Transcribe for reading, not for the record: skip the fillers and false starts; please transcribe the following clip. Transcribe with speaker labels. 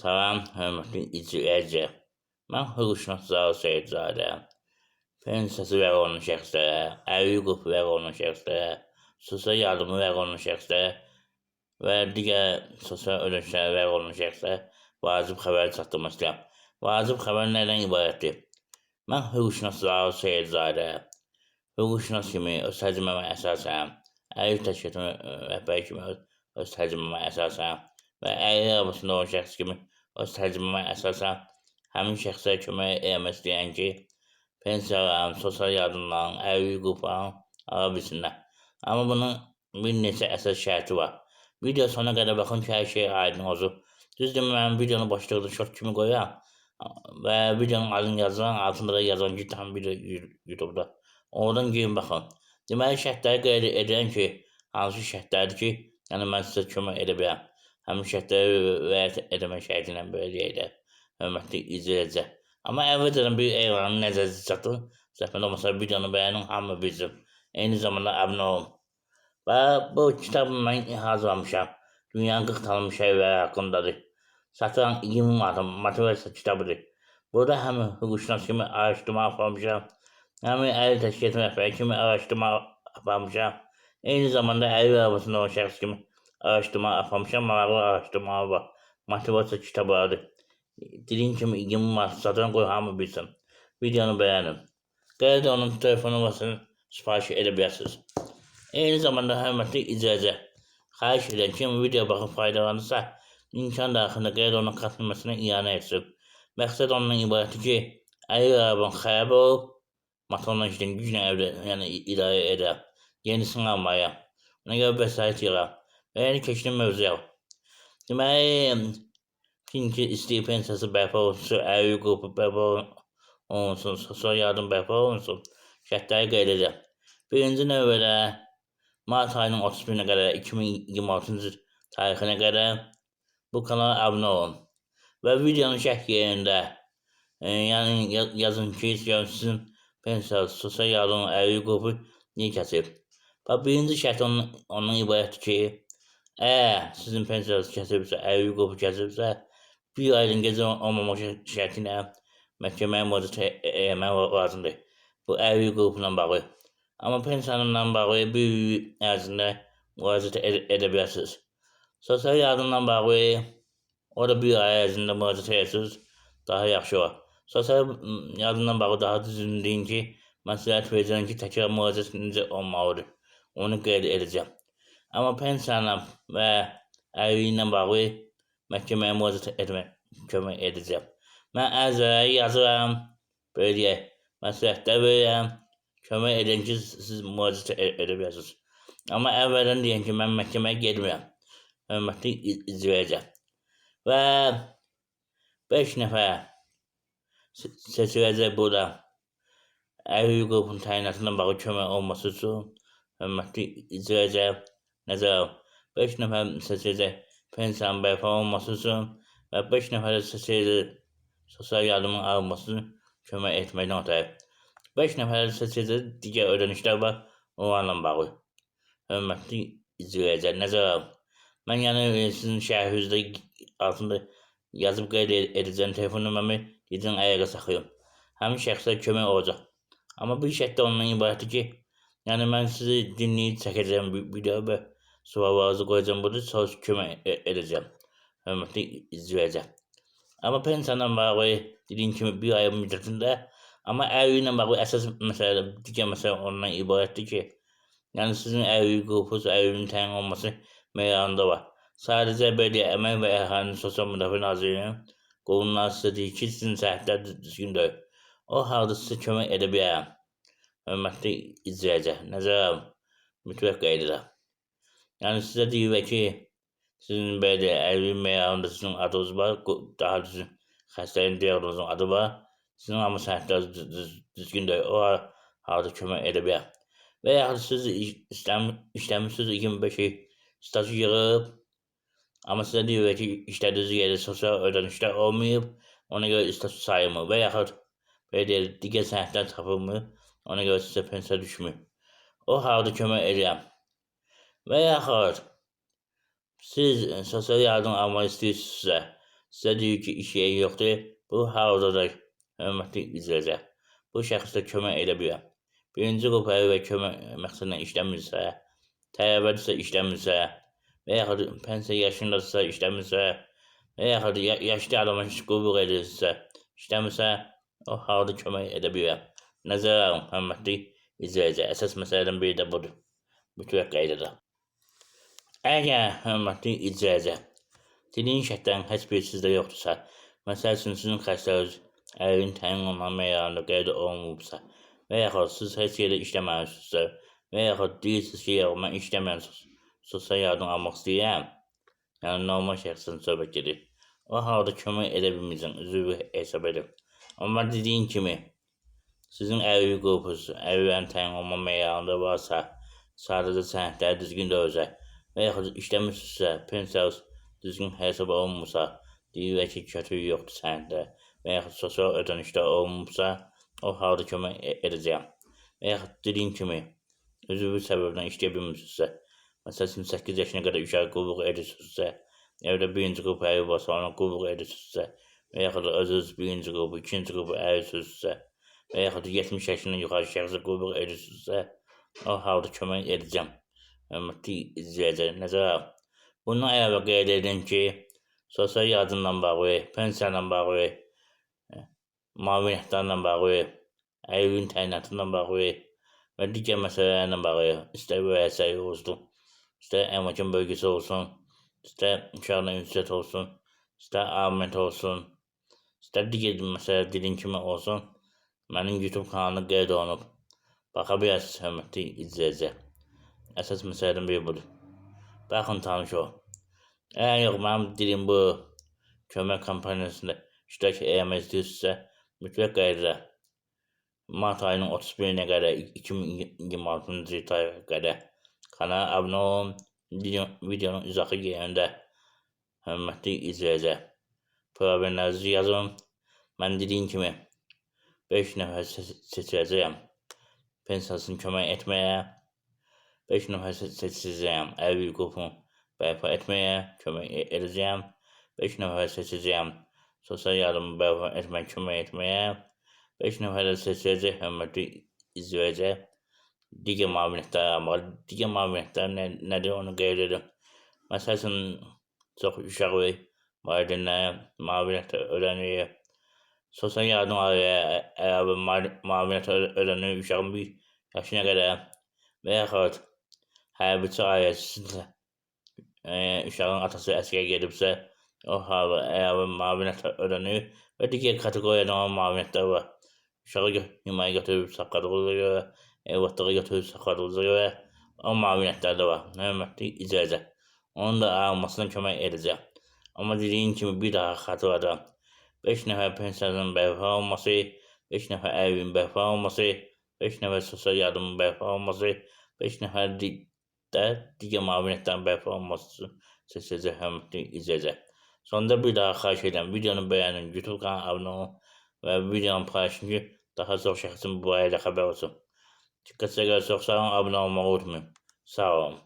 Speaker 1: Salam, hörmətli izləyicilər. Mən hüquqşünas Zaur Seyidzadə. Pensiyası vəq olunan şəxslərə, ərvi hüququ vəq olunan şəxslərə, sosial yardımı vəq olunan şəxslərə və digər sosial ödənişlərə vəq olunan şəxslərə vacib xəbəri çatdırmaq istəyirəm. Vacib xəbər nədən ibarətdir? Mən hüquqşünas Zaur Seyidzadə. Hüquqşünas kimi öz təcrübəmə əsasən, ərvi təşkilatının rəhbəri kimi öz təcrübəmə əsasən və ərvi arasında olan şəxs kimi öz təcrübəmə əsasən həmin şəxslərə kömək etmək istəyirəm ki, pensiyaların, sosial yardımların, ərvi hüquqlarını ala bilsinlər. Amma bunun bir neçə əsas şərti var. Video sonuna qədər baxın ki, hər şey aydın olsun. Düzdür, mən videonun başlığını şort kimi qoyuram və videonun adını yazıram, altında da yazıram ki, tam video YouTube'da. Oradan girin baxın. Deməli, şərtləri qeyd edirəm ki, hansı şərtlərdir ki, yəni mən sizə kömək edə biləm. Həmin şərtləri riayət etmək şərti ilə belə deyək də, hörmətli izləyicilər. Amma əvvəlcədən bir elanı nəzərinizə çatdırın. Zəhmət olmasa videonu bəyənin, hamı bilsin. Eyni zamanda abunə olun. Və bu kitabı mən hazırlamışam. Dünyanın 40 tanınmış şəhərləri haqqındadır. Satılan 20 manat motivasiya kitabıdır. Burada həm hüquqşünas kimi araşdırma aparmışam, həm ərvi təşkilatının rəhbəri kimi araşdırma aparmışam. Eyni zamanda ərvi arasında olan şəxs kimi araşdırma aparmışam, maraqlı araşdırmalar var. Motivasiya kitablarıdır. Dediyim kimi 20 manat satılan qoy hamı bilsin. Videonu bəyənin. Qeyd onun telefon numarasını sifariş edə bilərsiniz. Eyni zamanda hörmətli izləyicilər, xahiş edirəm ki, video baxıb faydalanırsa, imkan daxilində qeyd olunan kart nömrəsinə iyanə etsin. Məqsəd ondan ibarətdir ki, ərvi arabanın xərab olub, motorla işləyən güclə idarə edərəm. Yenisini almayam. Ona görə vəsait yığıram. Və yəni keçdim mövzuya. Deməli, çünki istəyir pensiyası bərpa olunsun, ərvi hüququ bərpa olunsun, sosial yardım bərpa olunsun, şərtləri qeyd edirəm. Birinci növbədə mart ayının 31-nə qədər, 2026-cı tarixinə qədər bu kanala abunə olun. Və videonun şərh yerində yazın ki, sizin pensiyası, sosial yardım, ərvi hüququ niyə kəsib? Birinci şərt ondan ibarətdir ki, əgər sizin pensiyası kəsibsə, ərvi hüququ kəsibsə, bir aylın gecə olmamaq şərti ilə məhkəməyə müraciət etmək lazımdır. Bu ərvi hüquqla bağlı. Amma pensiyanla bağlı bir ərzində müraciət edə bilərsiniz. Sosial yardımla bağlı o da bir ay ərzində müraciət edirsiniz, daha yaxşı var. Sosial yardımla bağlı daha düzgün deyin ki, məsləhət verəcəm ki, təkrar müraciət necə olmalıdır. Onu qeyd edəcəm. Amma pensiyanla və ərvi ilə bağlı məhkəməyə müraciət etmək kömək edəcəm. Mən ərzləri yazıram, belə deyək, məsləhətlər verirəm, kömək edin ki, siz müraciət edə bilərsiniz. Amma əvvəldən deyən ki, mən məhkəməyə getmirəm. Hörmətli izləyicilər. Və 5 nəfər seçiləcək burada ərvi hüququnun təyinatına bağlı kömək olması üçün hörmətli izləyicilər nəzərə alın. 5 nəfər seçiləcək pensiyanın bərpa olunması üçün və 5 nəfər seçiləcək sosial yardımın alınması üçün kömək etməkdən ötürü. 5 nəfər seçiləcək digər ödənişlər var, onlarla bağlı. Hörmətli izləyicilər, nəzərə alın. Mən sizin şərhinizdə altında yazıb qeyd edəcəm telefon nömrəmi, deyəcəm əyağa saxlayın. Həmin şəxslər kömək olacaq. Amma bir şərt də ondan ibarətdir ki, mən sizi dinləyib çəkəcəm videoyu və suallarınızı qoyacam burada, sonra kömək edəcəm. Hörmətli izləyicilər. Amma pensiyanla bağlı dediyim kimi bir ay müddətində, amma ərvi ilə bağlı əsas məsələ, digər məsələ ondan ibarətdir ki, sizin ərvi hüququnuz, ərvinin təyin olması meyarında var. Sadəcə belə Əmək və Əhalinin Sosial Müdafiə Nazirliyinin qurumları sizə deyir ki, sizin səhvlər düzgün deyil. O halda sizə kömək edə bilərəm. Hörmətli izləyicilər, nəzərə alın, mütləq qeyd edirəm. Sizə deyirlər ki, sizin belə ərvi meyarında sizin adınız var, daha düzgün xəstəliyin diaqnozunun adı var. Sizin amma səhvlər düzgün deyil, o halda kömək edə bilər. Və yaxud siz işləmişsiniz 25 il stajı yığıb, amma sizə deyirlər ki, işlədiyiniz yerdə sosial ödənişlər olmayıb, ona görə staj sayılmır və yaxud digər səhvlər tapılmır, ona görə sizə pensiya düşmür. O halda kömək edirəm. Və yaxud siz sosial yardım almaq istəyirsinizsə, sizə deyir ki, iş yeri yoxdur, bu halda da hörmətli izləyicilər, bu şəxsə kömək edə bilər. Birinci qrup əgər kömək məqsədlə işləmirsə, tələbədirsə işləmirsə və yaxud pensiya yaşındadırsa işləmirsə və yaxud yaşlı adama qulluq edirsə işləmirsə, o halda kömək edə bilər. Nəzərə alın, hörmətli izləyicilər, əsas məsələdən biri də budur. Mütləq qaydada. Əgər hörmətli izləyicilər, dediyin şərtlərin heç biri sizdə yoxdursa, məsəl üçün sizin xərcləriniz ərin təyin olunan meyarında qeydə olunubsa və yaxud siz heç yerdə işləməlisinizsə və yaxud deyirsiniz ki, mən işləməyən sosial yardım almaq istəyirəm, yəni normal şəxsdən söhbət gedir. O halda kömək edə bilməyəcəm, üzvü hesab edin. Amma dediyim kimi, sizin ərvi qrupunuz, ərvilərin təyin olunma meyarında varsa, sadəcə sənədləri düzgün dövəcə və yaxud işləmirsinizsə, pensiyanız düzgün hesab olunmursa, deyirlər ki, kötü yoxdur sənəddə və yaxud sosial ödənişlər olunmursa, o halda kömək edəcəyəm. Və yaxud dediyim kimi, üzvü səbəbdən işləyə bilmirsinizsə, məsələn 8 yaşına qədər uşağı qulluq edirsinizsə, evdə birinci qrup əri varsa, ona qulluq edirsinizsə və yaxud özünüz birinci qrupu, ikinci qrupu ərisinizsə və yaxud 70 yaşından yuxarı şəxsə qulluq edirsinizsə, o halda kömək edəcəm. Hörmətli izləyicilər, nəzərə alın. Bundan əlavə qeyd edin ki, sosial yardımla bağlı, pensiyanla bağlı, müavinətlərlə bağlı, ərvin təyinatıyla bağlı və digər məsələlərlə bağlı, istər vərəsəyi olsun, istər əməkən bölgəsi olsun, istər uşaqla ünsiyyət olsun, istər aliment olsun, istər digər məsələ dediyim kimi olsun, mənim YouTube kanalına qeyd olunub. Baxa bilərsiniz, hörmətli izləyicilər. Əsas məsələdən biri budur. Baxın, tanış olun. Əgər yox, mənim dediyim bu kömək kampaniyasında iştirak eləmək istəyirsinizsə, mütləq qaydada mart ayının 31-nə qədər 2026-cı tarixə qədər kanala abunə olun. Videonun izahı yerində hörmətli izləyicilər, problemlərinizi yazın. Mən dediyim kimi 5 nəfər seçəcəyəm pensiyasını kömək etməyə, 5 nəfər seçəcəyəm ərvi qrupunu bərpa etməyə kömək edəcəyəm, 5 nəfər seçəcəyəm sosial yardımı bərpa etməyə kömək etməyə, 5 nəfər də seçəcək hörmətli izləyicilər digər müavinətləri almağa. Digər müavinətlər nədir, onu qeyd edin. Məsələn, çox uşağı valideynlərə müavinət ödənir, sosial yardım əlavə müavinət ödənir uşağın 1 yaşına qədər və yaxud hərbiçi ailəsində uşağın atası əsgər gedibsə, o halda əlavə müavinət ödənir və digər kateqoriyada olan müavinətlər var. Uşağı himəyə götürüb saxladığınıza görə, evlatlığı götürüb saxladığınıza görə o müavinətlər də var. Hörmətli izləyicilər, onun da alınmasına kömək edəcək. Amma dediyim kimi bir daha xatırladım. 5 nəfər pensiyanın bərpa olması, 5 nəfər ərvin bərpa olması, 5 nəfər sosial yardımın bərpa olması, 5 nəfər də digər müavinətlərin bərpa olması seçəcək hörmətli izləyicilər. Sonunda bir daha xahiş edirəm, videonu bəyənin, YouTube kanalına abunə olun və videonu paylaşın ki, daha çox şəxsin bu barədə xəbər olsun. Diqqətinizə görə çox sağ olun, abunə olmağı unutmayın. Sağ olun.